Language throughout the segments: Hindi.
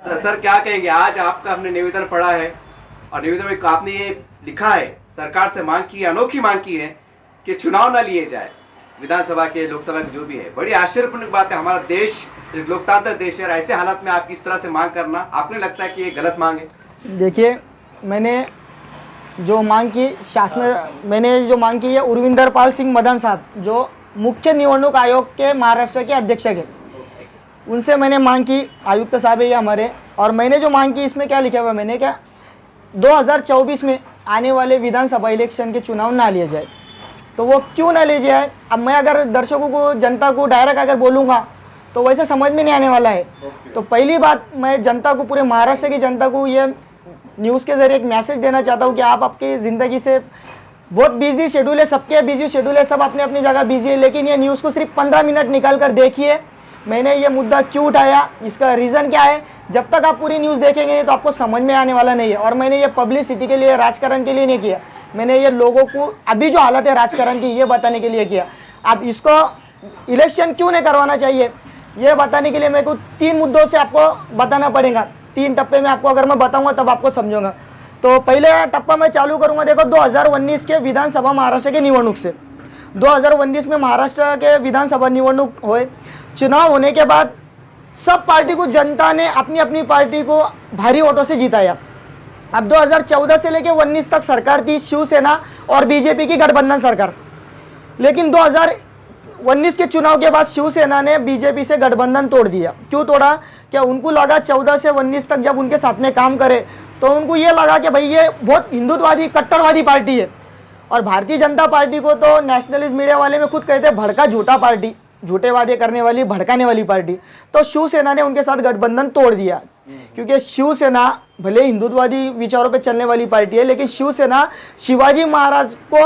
सर क्या कहेंगे, आज आपका हमने निवेदन पढ़ा है और निवेदन में आपने ये लिखा है, सरकार से मांग की, अनोखी मांग की है कि चुनाव ना लिए जाए विधानसभा के, लोकसभा के, जो भी है। बड़ी आश्चर्यपूर्ण बात है, हमारा देश एक लोकतांत्रिक देश है, ऐसे हालात में आप इस तरह से मांग करना, आपने लगता है कि ये गलत मांग है? देखिए, मैंने जो मांग की मैंने जो मांग की है उर्विंदर पाल सिंह मदन साहब, जो मुख्य निवडणूक आयोग के महाराष्ट्र के अध्यक्ष है, उनसे मैंने मांग की। आयुक्त साहब है ये हमारे। और मैंने जो मांग की, इसमें क्या लिखा हुआ, मैंने क्या 2024 में आने वाले विधानसभा इलेक्शन के चुनाव ना लिए जाए। तो वो क्यों ना ले जाए, अब मैं अगर दर्शकों को, जनता को डायरेक्ट अगर बोलूँगा तो वैसे समझ में नहीं आने वाला है। तो पहली बात, मैं जनता को, पूरे महाराष्ट्र की जनता को ये न्यूज़ के ज़रिए एक मैसेज देना चाहता हूँ कि आप आपकी ज़िंदगी से, बहुत बिजी शेड्यूल है, सबके बिजी शेड्यूल है, सब अपने अपनी जगह बिजी है, लेकिन ये न्यूज़ को सिर्फ 15 मिनट निकाल कर देखिए। मैंने ये मुद्दा क्यों उठाया, इसका रीज़न क्या है, जब तक आप पूरी न्यूज़ देखेंगे नहीं तो आपको समझ में आने वाला नहीं है। और मैंने ये पब्लिसिटी के लिए, राजकारण के लिए नहीं किया, मैंने ये लोगों को अभी जो हालत है राजकारण की, ये बताने के लिए किया। अब इसको इलेक्शन क्यों नहीं करवाना चाहिए, ये बताने के लिए मेरे को 3 मुद्दों से आपको बताना पड़ेगा। 3 टप्पे में आपको अगर मैं बताऊंगा तब आपको समझूंगा। तो पहले टप्पा मैं चालू करूंगा, देखो 2019 के विधानसभा महाराष्ट्र के निवडणूक से। 2019 में महाराष्ट्र के विधानसभा निवडणूक हुए। चुनाव होने के बाद सब पार्टी को, जनता ने अपनी अपनी पार्टी को भारी वोटों से जिताया। अब 2014 से लेकर 19 तक सरकार थी शिवसेना और बीजेपी की गठबंधन सरकार। लेकिन 2019 के चुनाव के बाद शिवसेना ने बीजेपी से गठबंधन तोड़ दिया। क्यों तोड़ा, क्या उनको लगा 14 से 19 तक जब उनके साथ में काम करे तो उनको ये लगा कि भाई ये बहुत हिंदुत्ववादी, कट्टरवादी पार्टी है। और भारतीय जनता पार्टी को तो नेशनलिस्ट मीडिया वाले में खुद कहते हैं भड़का झूठा पार्टी, झूठे वादे करने वाली, भड़काने वाली पार्टी। तो शिवसेना ने उनके साथ गठबंधन तोड़ दिया, क्योंकि शिवसेना भले हिंदुत्ववादी विचारों पे चलने वाली पार्टी है, लेकिन शिवसेना शिवाजी महाराज को,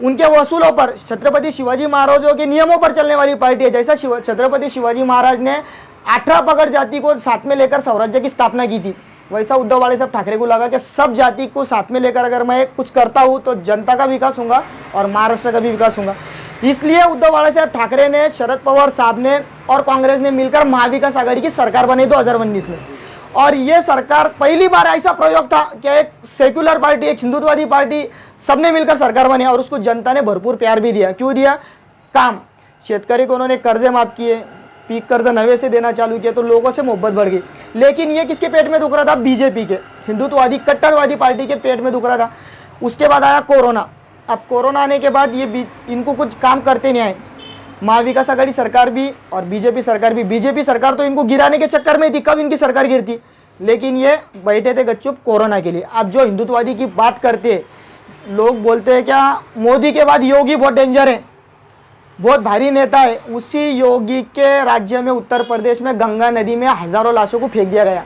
उनके वसूलों पर, छत्रपति शिवाजी महाराजों के नियमों पर चलने वाली पार्टी है। जैसा छत्रपति शिवाजी महाराज ने 18 पगड़ जाति को साथ में लेकर स्वराज्य की स्थापना की थी, वैसा उद्धव वाले साहब ठाकरे को लगा कि सब जाति को साथ में लेकर अगर मैं कुछ करता हूँ तो जनता का विकास होगा और महाराष्ट्र का भी विकास होगा। इसलिए उद्धव वाले साहब ठाकरे ने, शरद पवार साहब ने और कांग्रेस ने मिलकर महाविकास आघाड़ी की सरकार बनाई 2019 में। और ये सरकार, पहली बार ऐसा प्रयोग था कि एक सेक्युलर पार्टी, एक हिंदुत्ववादी पार्टी, सबने मिलकर सरकार बनी और उसको जनता ने भरपूर प्यार भी दिया। क्यों दिया, काम, शेतकरी को उन्होंने कर्जे माफ किए, पीक कर्ज नवे से देना चालू किया, तो लोगों से मोहब्बत बढ़ गई। लेकिन ये किसके पेट में दुख रहा था, बीजेपी के, हिंदुत्ववादी कट्टरवादी पार्टी के पेट में दुख रहा था। उसके बाद आया कोरोना। अब कोरोना आने के बाद ये इनको कुछ काम करते नहीं आए, महाविकास आघाड़ी सरकार भी और बीजेपी सरकार भी। बीजेपी सरकार तो इनको गिराने के चक्कर में थी, कब इनकी सरकार गिरती, लेकिन ये बैठे थे गपचुप कोरोना के लिए। अब जो हिंदुत्ववादी की बात करते हैं, लोग बोलते हैं क्या मोदी के बाद योगी बहुत डेंजर है, बहुत भारी नेता है। उसी योगी के राज्य में, उत्तर प्रदेश में, गंगा नदी में हजारों लाशों को फेंक दिया गया।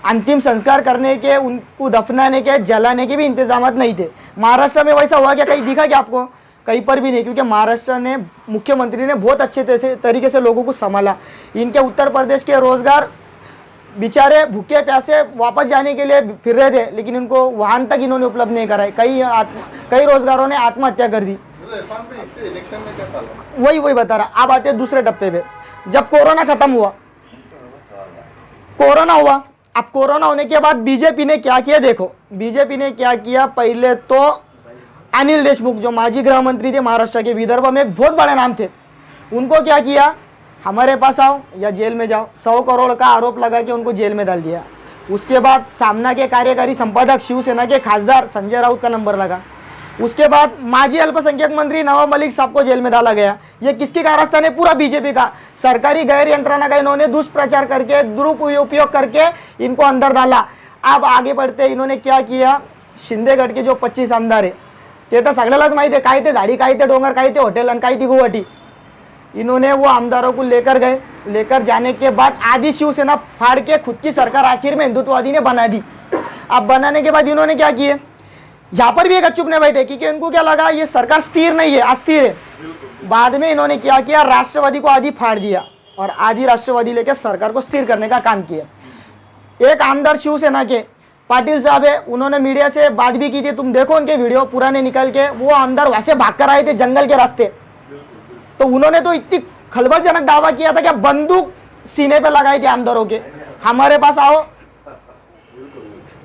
अंतिम संस्कार करने के, उनको दफनाने के, जलाने के भी इंतजाम नहीं थे। महाराष्ट्र में वैसा हुआ क्या, कहीं दिखा क्या आपको, कहीं पर भी नहीं, क्योंकि महाराष्ट्र ने, मुख्यमंत्री ने बहुत अच्छे तरीके से लोगों को संभाला। इनके उत्तर प्रदेश के रोजगार, बेचारे भूखे प्यासे वापस जाने के लिए फिर रहे थे, लेकिन उनको वाहन तक इन्होंने उपलब्ध नहीं कराए। कई रोजगारों ने आत्महत्या कर दी। वही बता रहा। अब आते हैं दूसरे टप्पे पे, जब कोरोना खत्म हुआ, कोरोना हुआ। अब कोरोना होने के बाद बीजेपी ने क्या किया, देखो बीजेपी ने क्या किया। पहले तो अनिल देशमुख, जो माजी गृह मंत्री थे महाराष्ट्र के, विदर्भ में एक बहुत बड़े नाम थे, उनको क्या किया, हमारे पास आओ या जेल में जाओ, 100 करोड़ का आरोप लगा के उनको जेल में डाल दिया। उसके बाद सामना के कार्यकारी संपादक शिवसेना के खासदार संजय राउत का नंबर लगा। उसके बाद माजी अल्पसंख्यक मंत्री नवाब मलिक साहब को जेल में डाला गया। ये किसकी कारस्तान है, पूरा बीजेपी का। सरकारी गैर यंत्रणा का इन्होंने दुष्प्रचार करके, दुरुपयोग करके इनको अंदर डाला। अब आगे बढ़ते इन्होंने क्या किया, शिंदेगड के जो 25 आमदार है, ते तर सगळ्यालाच माहिती आहे, काय ते झाडी, काय ते डोंगर, काय ते हॉटेल आणि काय ती गुवाहाटी। इन्होंने वो आमदारों को लेकर गए। लेकर जाने के बाद आधी शिवसेना फाड़ के खुद की सरकार आखिर में हिंदुत्ववादी ने बना दी। अब बनाने के बाद इन्होंने क्या किए, यहाँ पर भी एक चुप नहीं बैठे, क्योंकि इनको क्या लगा ये सरकार स्थिर नहीं है, अस्थिर है। बाद में इन्होंने क्या किया, राष्ट्रवादी को आधी फाड़ दिया और आधी राष्ट्रवादी लेकर सरकार को स्थिर करने का काम किया। एक आमदार शिवसेना के पाटिल साहब है, उन्होंने मीडिया से बात भी की थी, तुम देखो उनके वीडियो पुराने निकल के। वो आमदार वैसे भाग कर आए थे जंगल के रास्ते, तो उन्होंने तो इतनी खलबलजनक दावा किया था कि बंदूक सीने पे लगाई थी आमदारों के। हमारे पास आओ।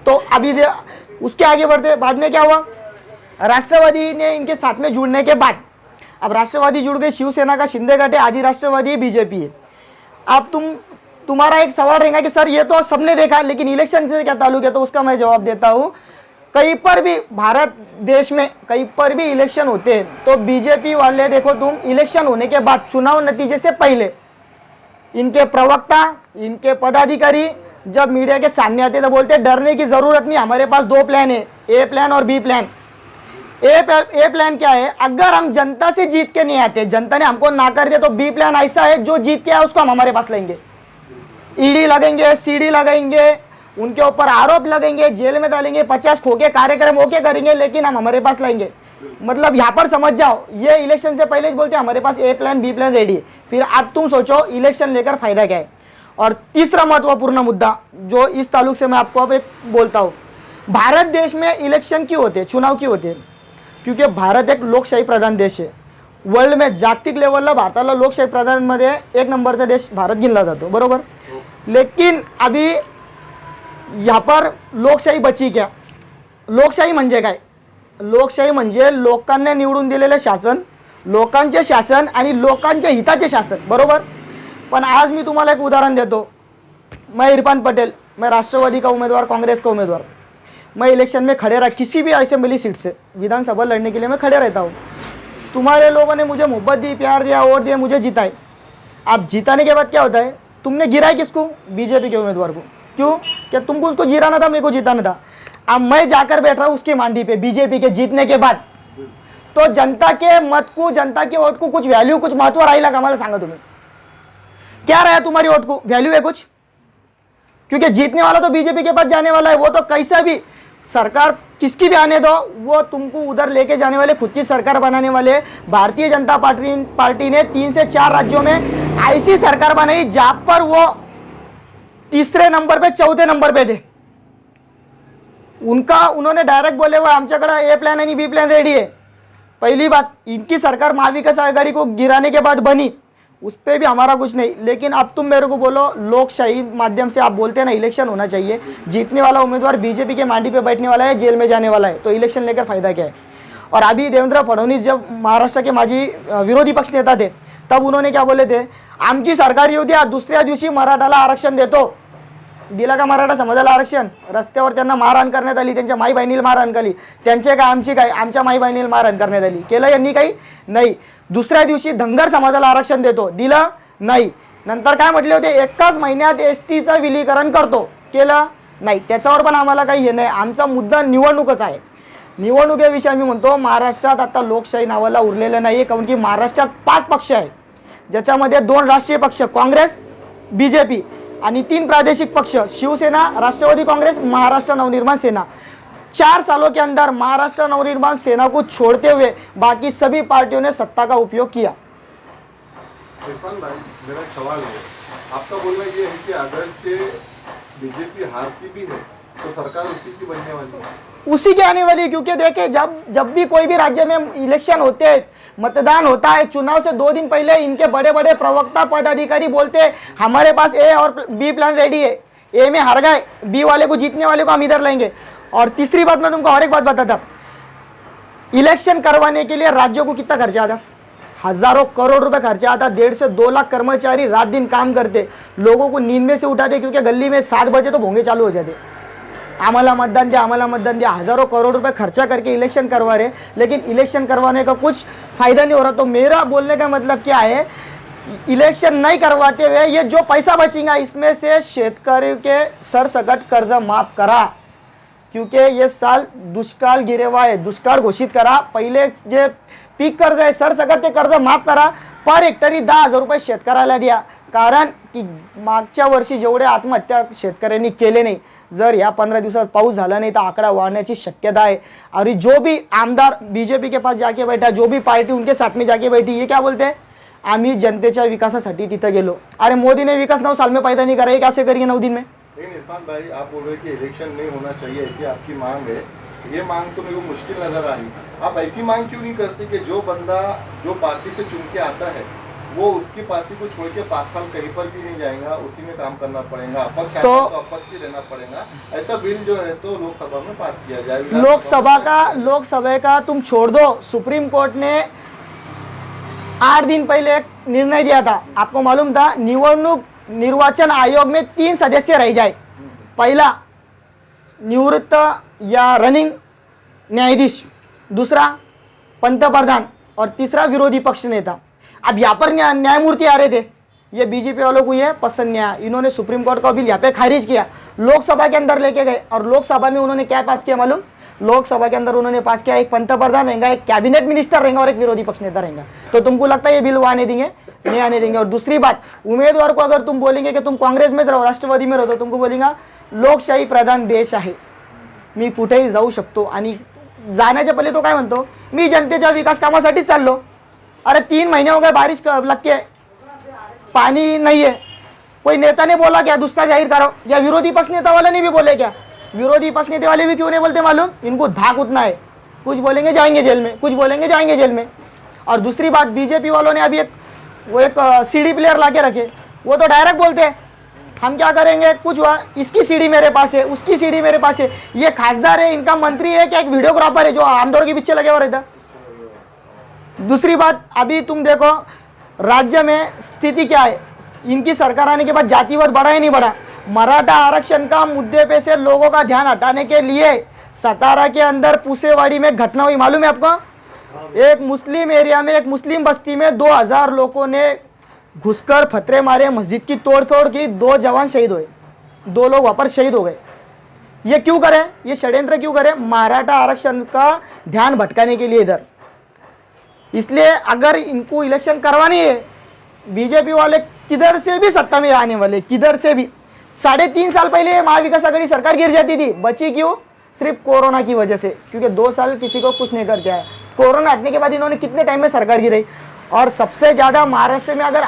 तो अभी उसके आगे बढ़ते, बाद में क्या हुआ, राष्ट्रवादी ने इनके साथ में जुड़ने के बाद अब राष्ट्रवादी जुड़ गए, शिवसेना का शिंदे गट है, आदि राष्ट्रवादी बीजेपी है। अब तुम्हारा एक सवाल रहेगा कि सर ये तो सबने देखा, लेकिन इलेक्शन से क्या ताल्लुक है, तो उसका मैं जवाब देता हूँ। कहीं पर भी भारत देश में कहीं पर भी इलेक्शन होते हैं तो बीजेपी वाले देखो, तुम इलेक्शन होने के बाद चुनाव नतीजे से पहले इनके प्रवक्ता, इनके पदाधिकारी जब मीडिया के सामने आते तो बोलते डरने की जरूरत नहीं, हमारे पास 2 प्लान है, ए प्लान और बी प्लान। ए प्लान क्या है, अगर हम जनता से जीत के नहीं आते, जनता ने हमको ना कर दिया, तो बी प्लान ऐसा है जो जीत के आए उसको हम हमारे पास लेंगे, ईडी लगेंगे, सीडी लगेंगे, उनके ऊपर आरोप लगेंगे, जेल में डालेंगे, 50 खोके कार्यक्रम ओके करेंगे, लेकिन हम हमारे पास लाएंगे। मतलब यहाँ पर समझ जाओ, ये इलेक्शन से पहले बोलते हैं हमारे पास ए प्लान बी प्लान रेडी है। फिर अब तुम सोचो इलेक्शन लेकर फायदा क्या है। और तीसरा महत्वपूर्ण मुद्दा जो इस ताल्लुक से मैं आपको अब एक बोलता हूँ, भारत देश में इलेक्शन क्यों होते हैं, चुनाव क्यों होते हैं? क्योंकि भारत एक लोकशाही प्रधान देश आहे. वर्ल्ड में जागतिक लेवलला भारताला लोकशाही प्रधानमध्ये 1 नंबरचा देश भारत गिनला जातो, बरोबर. लेकिन अभी यहाँ पर लोकशाही बची क्या? लोकशाही म्हणजे काय? लोकशाही म्हणजे लोकांनी निवडून दिलेले शासन, लोकांचे शासन आणि लोकांच्या हिताचे शासन, बरोबर. पण आज मी तुम्हाला एक उदाहरण देतो. मैं इरफान पटेल, मैं राष्ट्रवादी का उम्मीदवार, कांग्रेस का उम्मीदवार, मैं इलेक्शन में खड़े रहा, किसी भी असेंबली सीट से विधानसभा लड़ने के लिए मैं खड़े रहता हूँ. तुम्हारे लोगों ने मुझे मोहब्बत दी, प्यार दिया, वोट दिया, मुझे जिताए. अब जिताने के बाद क्या होता है? तुमने गिराया किसको? बीजेपी के उम्मीदवार को. क्यों? क्या तुमको उसको जिराना था, मेरे को जिताना था. अब मैं जाकर बैठ रहा हूँ उसकी मांडी पे बीजेपी के जीतने के बाद, तो जनता के मत को, जनता के वोट को कुछ वैल्यू, कुछ महत्व राहिला का? मला सांगा तुम्हें क्या रहा तुम्हारी वोट को? वैल्यू है कुछ? क्योंकि जीतने वाला तो बीजेपी के पास जाने वाला है. वो तो कैसा भी सरकार किसकी भी आने दो, वो तुमको उधर लेके जाने वाले, खुद की सरकार बनाने वाले. भारतीय जनता पार्टी ने 3 से 4 राज्यों में ऐसी सरकार बनाई जहां पर वो तीसरे नंबर पे, चौथे नंबर पे थे. उन्होंने डायरेक्ट बोले हुआ आमच्याकडे ए प्लान आणि बी प्लान रेडी है. पहली बात, इनकी सरकार महाविकास आघाड़ी को गिराने के बाद बनी, उस पर भी हमारा कुछ नहीं. लेकिन अब तुम मेरे को बोलो, लोकशाही माध्यम से आप बोलते हैं ना इलेक्शन होना चाहिए, जीतने वाला उम्मीदवार बीजेपी के मांडी पे बैठने वाला है, जेल में जाने वाला है, तो इलेक्शन लेकर फायदा क्या है? और अभी देवेंद्र फडणवीस जब महाराष्ट्र के माजी विरोधी पक्ष नेता थे, तब उन्होंने क्या बोले थे? आमची सरकार येऊ द्या, दुसऱ्या दिवशी मराठाला आरक्षण देतो. दिला का मराठा समाजाला आरक्षण? रस्त्यावर त्यांना मारहाण करण्यात आली, त्यांच्या माई बहिणीला मारहाण केली. त्यांचे काय, आमची काय? आमच्या माई बहिणीला मारहाण करण्यात आली. केलं यांनी काही? नाही. दुसऱ्या दिवशी धनगर समाजाला आरक्षण देतो, दिलं नाही. नंतर काय म्हटले होते? 1 महिन्यात एसटीचं विलीकरण करतो, केलं नाही. त्याच्यावर पण आम्हाला काही हे नाही. आमचा मुद्दा निवडणूकच आहे. निवडणुकीविषयी आम्ही म्हणतो महाराष्ट्रात आता लोकशाही नावाला उरलेलं नाही, कारण की महाराष्ट्रात 5 पक्ष आहेत, ज्याच्यामध्ये 2 राष्ट्रीय पक्ष काँग्रेस, बीजेपी आणि 3 प्रादेशिक पक्ष शिवसेना, राष्ट्रवादी कांग्रेस, महाराष्ट्र नवनिर्माण सेना. 4 सालों के अंदर महाराष्ट्र नवनिर्माण सेना को छोड़ते हुए बाकी सभी पार्टियों ने सत्ता का उपयोग किया. इरफान भाई, मेरा एक सवाल है. आपका बोलना ये है कि अगर से बीजेपी हारती भी है तो सरकार उसी की बनने वाली है, उसी के आने वाली. क्योंकि देखे, जब भी कोई भी राज्य में इलेक्शन होते हैं, मतदान होता है, चुनाव से 2 दिन पहले इनके बड़े बड़े प्रवक्ता पदाधिकारी बोलते हैं हमारे पास ए और बी प्लान रेडी है. ए में हार गए, बी वाले को, जीतने वाले को हम इधर लेंगे. और तीसरी बात, मैं तुमको और एक बात बताता, इलेक्शन करवाने के लिए राज्यों को कितना खर्चा आता? हजारों करोड़ रुपए खर्चा आता. 1.5 से 2 लाख कर्मचारी रात दिन काम करते, लोगों को नींद में से उठाते, क्योंकि गली में 7 बजे तो भोंगे चालू हो जाते, आम्हाला मतदान दिया, आम्हाला मतदान दिया. हजारों करोड़ रुपए खर्चा करके इलेक्शन करवा रहे, लेकिन इलेक्शन करवाने का कुछ फायदा नहीं हो रहा. तो मेरा बोलने का मतलब क्या है, इलेक्शन नहीं करवाते हुए ये जो पैसा बचेगा, इसमें से शेतकरी के सरसकट कर्ज माफ करा, क्योंकि ये साल दुष्काळ गिरेवा आहे, दुष्काळ घोषित करा. पहिले जे पीक कर्ज आहे, सरसकट ते कर्ज माफ करा. पर हेक्टरी 10,000 रुपये शेतकऱ्याला द्या, कारण की मागच्या वर्षी जेवढे आत्महत्या शेतकऱ्यांनी केले नाही, जर या 15 दिवसात पाऊस झाला नाही तर आकडा वाढण्याची शक्यता है. और जो भी आमदार बीजेपी के पास जाके बैठा, जो भी पार्टी उनके साथ में जाके बैठी, ये क्या बोलते हैं? आम्ही जनतेच्या विकासासाठी तिथे गेलो. अरे मोदी ने विकास 9 साल में पैदा नहीं करा, ये कैसे करेंगे 9 दिन में? लेकिन इरफान भाई, आप बोल रहे कि इलेक्शन नहीं होना चाहिए, ऐसी आपकी मांग है. ये मांग तो मेरे को मुश्किल नजर आ रही. आप ऐसी मांग क्यों नहीं करते कि जो बंदा जो पार्टी से चुन के आता है वो उसकी पार्टी को छोड़ के 5 साल कहीं पर भी नहीं जाएगा, उसी में काम करना पड़ेगा, अपक्ष तो अपक्ष रहना पड़ेगा। ऐसा बिल जो है तो लोकसभा में पास किया जाए। लोकसभा का तुम छोड़ दो, सुप्रीम कोर्ट ने 8 दिन पहले एक निर्णय दिया था, आपको मालूम था, निर्वाचन आयोग में 3 सदस्य रह जाए। पहला निवृत्त या रनिंग न्यायाधीश, दूसरा पंतप्रधान और तीसरा विरोधी पक्ष नेता। अब यहाँ पर न्यायमूर्ति आ रहे थे, ये बीजेपी वालों को ये पसंद नहीं आया, इन्होंने सुप्रीम कोर्ट का बिल यहाँ पे खारिज किया, लोकसभा के अंदर लेके गए और लोकसभा में उन्होंने क्या पास किया मालूम? लोकसभा के अंदर उन्होंने पास किया, एक पंतप्रधान रहेगा, एक कैबिनेट मिनिस्टर रहेगा और एक विरोधी पक्ष नेता रहेगा। तो तुमको लगता है ये बिल वो आने देंगे? नहीं आने देंगे। और दूसरी बात, उम्मीदवार को अगर तुम बोलेंगे कि तुम कांग्रेस में रहो, राष्ट्रवादी में रहो, तो तुमको बोलेगा लोकशाही प्रधान देश आहे, मी कुठेही जाऊ शकतो आणि जाण्याच्या पहिले तो काय म्हणतो, मी जनतेच्या विकास कामासाठीच चाललो। अरे 3 महीने हो गए बारिश लग के, पानी नहीं है, कोई नेता ने बोला क्या दुष्काल जाहिर करो? या विरोधी पक्ष नेता वाले ने भी बोले क्या? विरोधी पक्ष नेता वाले भी क्यों नहीं बोलते मालूम? इनको धाक उतना है, कुछ बोलेंगे जाएंगे जेल में, कुछ बोलेंगे जाएंगे जेल में। और दूसरी बात, बीजेपी वालों ने अभी एक सीडी प्लेयर ला के रखे, वो तो डायरेक्ट बोलते हैं हम क्या करेंगे, कुछ हुआ इसकी सीडी मेरे पास है, उसकी सीडी मेरे पास है। ये खासदार है, इनका मंत्री है क्या एक वीडियोग्राफर है जो आमदौर के पीछे लगे हुए रहता? दूसरी बात, अभी तुम देखो राज्य में स्थिति क्या है, इनकी सरकार आने के बाद जातिवाद बढ़ा ही नहीं बढ़ा। मराठा आरक्षण का मुद्दे पे से लोगों का ध्यान हटाने के लिए सतारा के अंदर पुसेवाड़ी में घटना हुई, मालूम है आपको? एक मुस्लिम एरिया में, एक मुस्लिम बस्ती में 2000 लोगों ने घुसकर फतरे मारे, मस्जिद की तोड़फोड़ की, 2 जवान शहीद हुए, 2 लोग वहां पर शहीद हो गए। ये क्यों करे? ये षड्यंत्र क्यों करे? मराठा आरक्षण का ध्यान भटकाने के लिए इधर। इसलिए अगर इनको इलेक्शन करवानी है, बीजेपी वाले किधर से भी सत्ता में आने वाले, किधर से भी। 3.5 साल पहले महाविकास आघाड़ी सरकार गिर जाती थी, बची क्यों? सिर्फ कोरोना की वजह से, क्योंकि 2 साल किसी को कुछ नहीं करके आया। कोरोना हटने के बाद इन्होंने कितने टाइम में सरकार गिराई? और सबसे ज्यादा महाराष्ट्र में अगर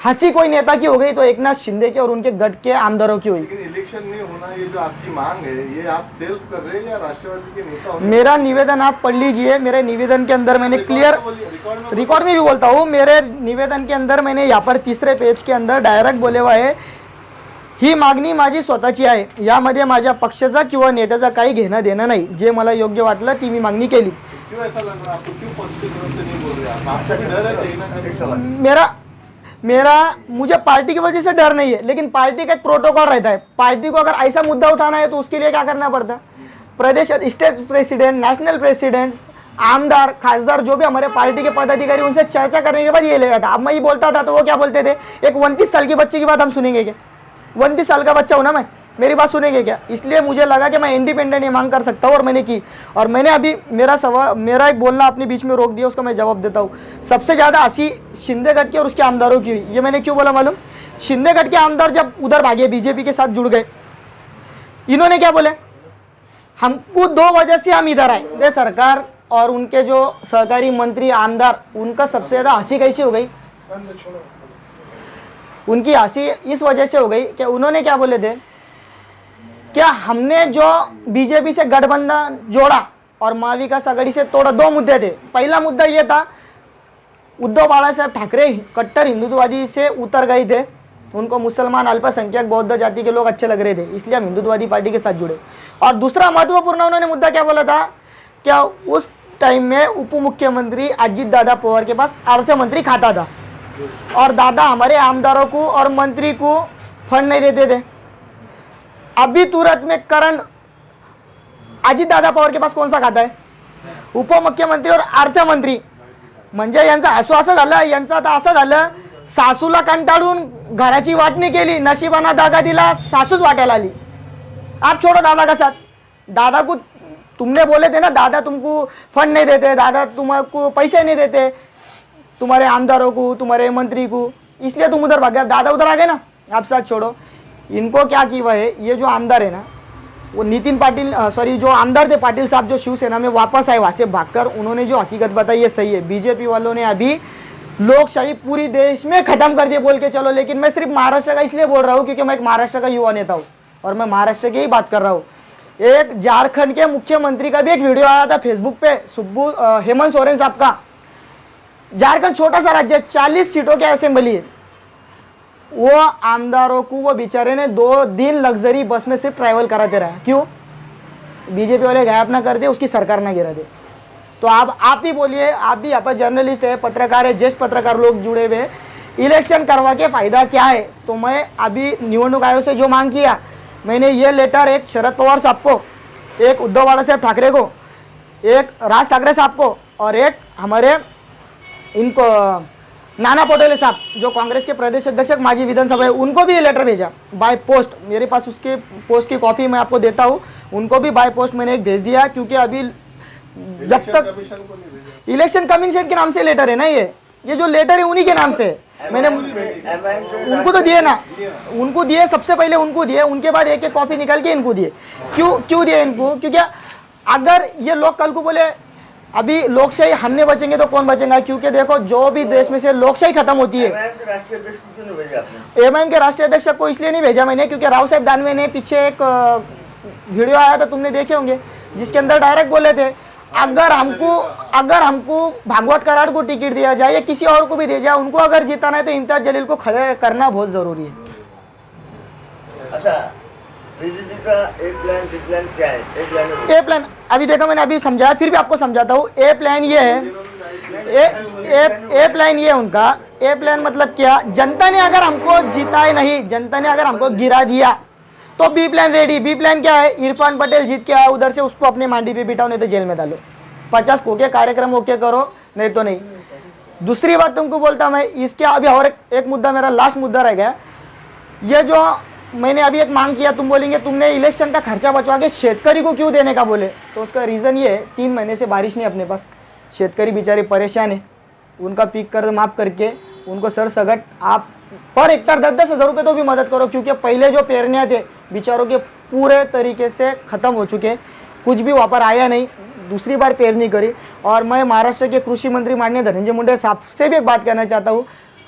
हंसी कोई नेता की हो गई तो एकनाथ शिंदे की और उनके गठ के आमदारों की हुई। लेकिन इलेक्शन नहीं होना, ये जो आपकी मांग है, ये आप सेल्फ कर रहे हैं या राष्ट्रवादी के नेता होने? मेरा निवेदन आप पढ़ लीजिए, मेरे निवेदन के अंदर मैंने क्लियर, रिकॉर्ड में भी बोलता हूँ, मेरे निवेदन के अंदर मैंने यहाँ पर 3रे पेज के अंदर डायरेक्ट बोले हुआ आहे, ही मागणी माझी स्वतःची आहे, यामध्ये माझ्या पक्षाचा किंवा नेत्याचा काही घेणं देणं नाही, जे मला योग्य वाटलं ती मी मागणी केली। क्यों ऐसा लग रहा है आपको? क्यों पॉजिटिव रूप से नहीं बोल रहे आप? आपको भी डर है कहीं ना कहीं? मुझे पार्टी की वजह से डर नहीं है, लेकिन पार्टी का एक प्रोटोकॉल रहता है। पार्टी को अगर ऐसा मुद्दा उठाना है तो उसके लिए क्या करना पड़ता है? प्रदेश स्टेट प्रेसिडेंट, नेशनल प्रेसिडेंट, आमदार, खासदार, जो भी हमारे पार्टी के पदाधिकारी, उनसे चर्चा करने के बाद ये लेगा था। अब मैं ये बोलता था तो वो क्या बोलते थे, एक 29 साल के बच्चे की बात हम सुनेंगे क्या? 29 साल का बच्चा हूँ ना मैं, मेरी बात सुनेंगे क्या? इसलिए मुझे लगा कि मैं इंडिपेंडेंट ये मांग कर सकता हूँ और मैंने की। और मैंने अभी मेरा एक बोलना अपने बीच में रोक दिया, उसका मैं जवाब देता हूँ। सबसे ज़्यादा हंसी शिंदेगढ़ की और उसके आमदारों की हुई। ये मैंने क्यों बोला मालूम? शिंदेगढ़ के आमदार जब उधर भागे, बीजेपी के साथ जुड़ गए, इन्होंने क्या बोले, हमको 2 वजह से हम इधर आए। ये सरकार और उनके जो सहकारी मंत्री आमदार, उनका सबसे ज़्यादा हंसी कैसी हो गई? उनकी हंसी इस वजह से हो गई कि उन्होंने क्या बोले थे, क्या हमने जो बीजेपी से गठबंधन जोड़ा और महाविकास आघाड़ी से तोड़ा, 2 मुद्दे थे। पहला मुद्दा ये था, उद्धव बाळासाहेब ठाकरे कट्टर हिंदुत्ववादी से उतर गए थे, उनको मुसलमान, अल्पसंख्यक, बौद्ध जाति के लोग अच्छे लग रहे थे, इसलिए हम हिंदुत्ववादी पार्टी के साथ जुड़े। और दूसरा महत्वपूर्ण उन्होंने मुद्दा क्या बोला था, क्या उस टाइम में उप मुख्यमंत्री अजित दादा पवार के पास अर्थ मंत्री खाता था और दादा हमारे आमदारों को और मंत्री को फंड नहीं देते थे। अभी तुरंत में करंट अजित दादा पवार के पास कौन सा खाता है? उपमुख्यमंत्री और अर्थमंत्री। म्हणजे यांचा असं झालं, यांचा आता असं झालं, सासूला कंटाळून घराची वाटणी केली, नशिबाना दागा दिला, सासूच वाटायला आली। आप छोड़ो दादा का साथ, दादा को तुमने बोले थे ना, दादा तुमको फंड नहीं देते, दादा तुमको पैसे नहीं देते, तुम्हारे आमदारों को, तुम्हारे मंत्री को, इसलिए तुम उधर भाग गए। दादा उधर आ गए ना, आप साथ छोड़ो। इनको क्या की हुआ है, ये जो आमदार है ना, वो नितिन पाटिल, सॉरी जो आमदार थे पाटिल साहब, जो शिवसेना में वापस आए वहाँ से भागकर, उन्होंने जो हकीकत बताई ये सही है। बीजेपी वालों ने अभी लोकशाही पूरी देश में खत्म कर दिए बोल के चलो, लेकिन मैं सिर्फ महाराष्ट्र का इसलिए बोल रहा हूँ क्योंकि मैं एक महाराष्ट्र का युवा नेता हूँ और मैं महाराष्ट्र की ही बात कर रहा हूँ। एक झारखंड के मुख्यमंत्री का भी एक वीडियो आया था फेसबुक पे, हेमंत सोरेन साहब का, झारखंड छोटा सा राज्य है, 40 सीटों की असेंबली है। वो आमदारों को वो बेचारे ने 2 दिन लग्जरी बस में सिर्फ ट्रैवल कराते रहा। क्यों? बीजेपी वाले गायब ना कर दे, उसकी सरकार ना गिरा दे। तो आप भी बोलिए, आप भी यहाँ पर जर्नलिस्ट है, पत्रकार है, ज्येष्ठ पत्रकार लोग जुड़े हुए, इलेक्शन करवा के फायदा क्या है? तो मैं अभी निवडणूक आयोग से जो मांग किया, मैंने ये लेटर एक शरद पवार साहब को, एक उद्धव बाळासाहेब ठाकरे को, एक राज ठाकरे साहब को और एक हमारे इनको नाना पटोले साहब जो कांग्रेस के प्रदेश अध्यक्ष माजी विधानसभा है, उनको भी ये लेटर भेजा बाय पोस्ट। मेरे पास उसके पोस्ट की कॉपी मैं आपको देता हूँ। उनको भी बाय पोस्ट मैंने एक भेज दिया, क्योंकि अभी जब तक कमीशन को नहीं भेजा। इलेक्शन कमीशन के नाम से लेटर है ना, ये जो लेटर है उन्हीं के नाम से है। मैंने उनको तो दिए ना, उनको दिए, सबसे पहले उनको दिए, उनके बाद एक एक कॉपी निकाल के इनको दिए। क्यों दिए इनको? क्योंकि अगर ये लोग कल को बोले अभी लोकशाही हमने बचेंगे तो कौन बचेगा? क्योंकि देखो, जो भी देश में से लोकशाही खत्म होती है। एमआईएम के राष्ट्रीय अध्यक्ष को इसलिए नहीं भेजा मैंने, क्योंकि राव साहब दानवे ने पीछे एक वीडियो आया था, तुमने देखे होंगे, जिसके अंदर डायरेक्ट बोले थे अगर हमको भागवत कराड़ को टिकट दिया जाए या किसी और को भी दिया जाए, उनको अगर जिताना है तो इम्तियाज जलील को खड़े करना बहुत जरूरी है। अच्छा, बीजेपी का ए प्लान क्या है? ए प्लान अभी देखो, मैंने अभी समझाया, फिर भी आपको समझाता हूँ। ए प्लान ये है, ए प्लान ये उनका ए प्लान मतलब क्या? जनता ने अगर हमको जिताए नहीं, जनता ने अगर हमको गिरा दिया तो B plan ready. B plan क्या है? इरफान पटेल जीत के आया उधर से, उसको अपने मांडी पे बिठाओ, नहीं तो जेल में डालो। 50 कोके कार्यक्रम ओके करो, नहीं तो नहीं। दूसरी बात तुमको बोलता मैं, इसके अभी और एक मुद्दा, मेरा लास्ट मुद्दा रह गया। ये जो मैंने अभी एक मांग किया, तुम बोलेंगे तुमने इलेक्शन का खर्चा बचवा के शेतकरी को क्यों देने का बोले, तो उसका रीज़न ये है, 3 महीने से बारिश नहीं अपने पास, शेतकरी बेचारे परेशान है। उनका पीक कर्ज माफ़ करके उनको सरसगट आप पर हेक्टर 10-10 हज़ार रुपये तो भी मदद करो, क्योंकि पहले जो पेरनियाँ थे बेचारों के पूरे तरीके से ख़त्म हो चुके, कुछ भी वापर आया नहीं, दूसरी बार पेरनी करी। और मैं महाराष्ट्र के कृषि मंत्री माननीय धनंजय मुंडे साहब से भी एक बात कहना चाहता हूँ,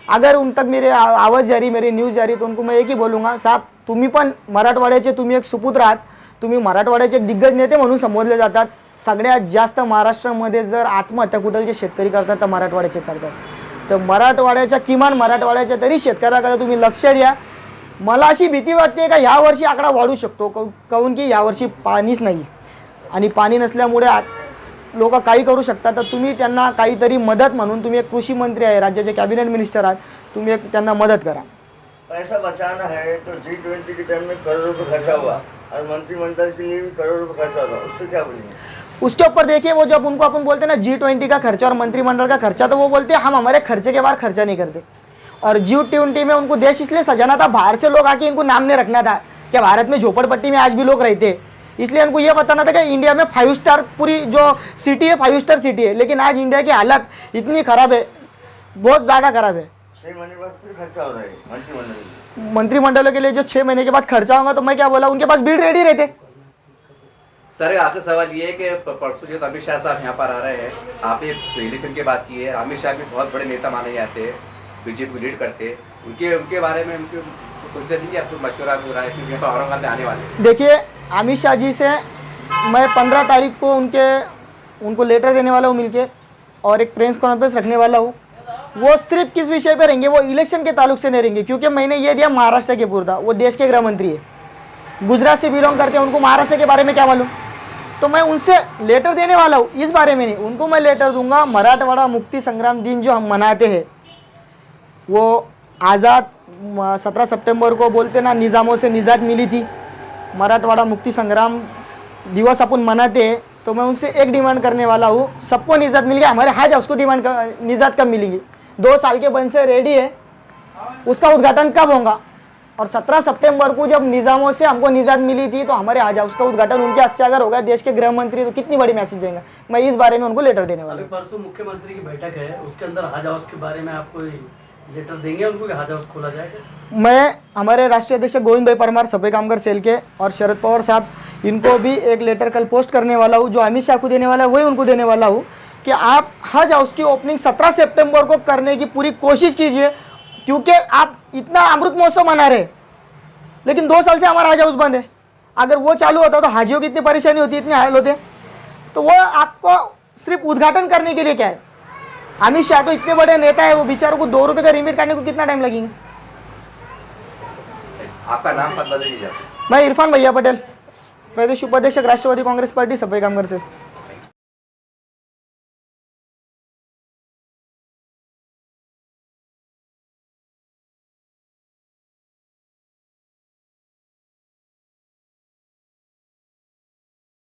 अगर उन तक मेरे आवाज़ जारी, मेरी न्यूज़ जारी, तो उनको मैं एक ही बोलूँगा, साहब तुम्ही पण मराठवाड्याचे, तुम्ही एक सुपुत्र आहात, तुम्ही मराठवाड्याचे एक दिग्गज नेते म्हणून संबोधले जातात। सगळ्यात जास्त महाराष्ट्रामध्ये जर आत्महत्या कुठलचे शेतकरी करतात तर मराठवाड्याचे करतात, तर मराठवाड्याच्या किमान मराठवाड्याच्या तरी शेतकऱ्याकडे तुम्ही लक्ष द्या। मला अशी भीती वाटते का ह्या वर्षी आकडा वाढू शकतो, काऊन की यावर्षी पाणीच नाही आणि पाणी नसल्यामुळे लोक काही करू शकतात। तर तुम्ही त्यांना काहीतरी मदत म्हणून, तुम्ही एक कृषी मंत्री आहे, राज्याचे कॅबिनेट मिनिस्टर आहात, तुम्ही एक त्यांना मदत करा। पैसा बचाना है तो G20 के टाइम में करोड़ रुपए खर्चा हुआ और मंत्रिमंडल के लिए भी करोड़ रुपए खर्चा हुआ, उससे क्या बोलेंगे? उसके ऊपर देखिए, वो जब उनको अपन बोलते हैं ना G20 का खर्चा और मंत्रिमंडल का खर्चा, तो वो बोलते हैं हम हमारे खर्चे के बाहर खर्चा नहीं करते। और G20 में उनको देश इसलिए सजाना था, बाहर से लोग आके इनको नाम नहीं रखना था कि भारत में झोपड़पट्टी में आज भी लोग रहते हैं, इसलिए उनको ये बताना था कि इंडिया में 5 स्टार पूरी जो सिटी है 5 स्टार सिटी है। लेकिन आज इंडिया की हालत इतनी खराब है, बहुत ज़्यादा खराब है। 6 महीने बाद फिर खर्चा हो रहा है मंत्रिमंडलों के लिए जो 6 महीने के बाद खर्चा होगा, तो मैं क्या बोला, उनके पास बिल रेडी रहते। सर आखिर सवाल ये है कि परसों जो अमित शाह साहब यहाँ पर आ रहे हैं, आपने इलेक्शन की बात की है, अमित शाह भी बहुत बड़े नेता माने जाते हैं, बीजेपी को लीड करते हैं, उनके बारे में उनके सोचते नहीं कि आपको मशवरा हो रहा है कि यहाँ पर औरंगाबाद में आने वाले? देखिए, अमित शाह जी से मैं 15 तारीख को उनको लेटर देने वाला हूँ मिलके, और एक प्रेस कॉन्फ्रेंस रखने वाला हूँ। वो सिर्फ किस विषय पे रहेंगे, वो इलेक्शन के ताल्लुक से नहीं रहेंगे, क्योंकि मैंने ये दिया महाराष्ट्र के पूर्ता, वो देश के गृह मंत्री है, गुजरात से बिलोंग करते हैं, उनको महाराष्ट्र के बारे में क्या मालूम। तो मैं उनसे लेटर देने वाला हूँ इस बारे में नहीं, उनको मैं लेटर दूंगा। मराठवाड़ा मुक्ति संग्राम दिन जो हम मनाते हैं, वो आज़ाद 17 सितंबर को बोलते ना, निज़ामों से निजात मिली थी, मराठवाड़ा मुक्ति संग्राम दिवस अपन मनाते हैं। तो मैं उनसे एक डिमांड करने वाला हूँ, सबको निजात मिल गया, हमारे हज उसको निजात कब मिलेगी? 2 साल के बंद से रेडी है, उसका उद्घाटन कब होगा? और 17 सितंबर को जब निज़ामों से हमको निजात मिली थी, तो हमारे हज हाउस का उद्घाटन उनके हाथ से अगर होगा, देश के गृह मंत्री, तो कितनी बड़ी मैसेज देंगे। मैं इस बारे में उनको लेटर देने वाला हूँ। परसों मुख्यमंत्री की बैठक है, उसके अंदर हज हाउस के बारे में आपको लेटर देंगे उनको कि हज हाउस खोला जाएगा? मैं हमारे राष्ट्रीय अध्यक्ष गोविंद भाई परमार, सफाई कामगार सेल के, और शरद पवार साहब, इनको भी एक लेटर कल पोस्ट करने वाला हूँ, जो अमित शाह को देने वाला है वही उनको देने वाला हूँ, कि आप हज हाउस की ओपनिंग 17 सितंबर को करने की पूरी कोशिश कीजिए। क्योंकि आप इतना अमृत महोत्सव मना रहे, लेकिन 2 साल से हमारा हज हाउस बंद है। अगर वो चालू होता तो हाजियों की इतनी परेशानी होती, इतने हाल होते। तो वो आपको सिर्फ उद्घाटन करने के लिए क्या है, अमित शाह तो इतने बड़े नेता है, वो बेचारों को 2 रुपए का रिमिट करने को कितना टाइम लगेंगे। आपका नाम पता लीजिए। मैं इरफान भैया पटेल, प्रदेश उपाध्यक्ष राष्ट्रवादी कांग्रेस पार्टी सफाई कामगार से।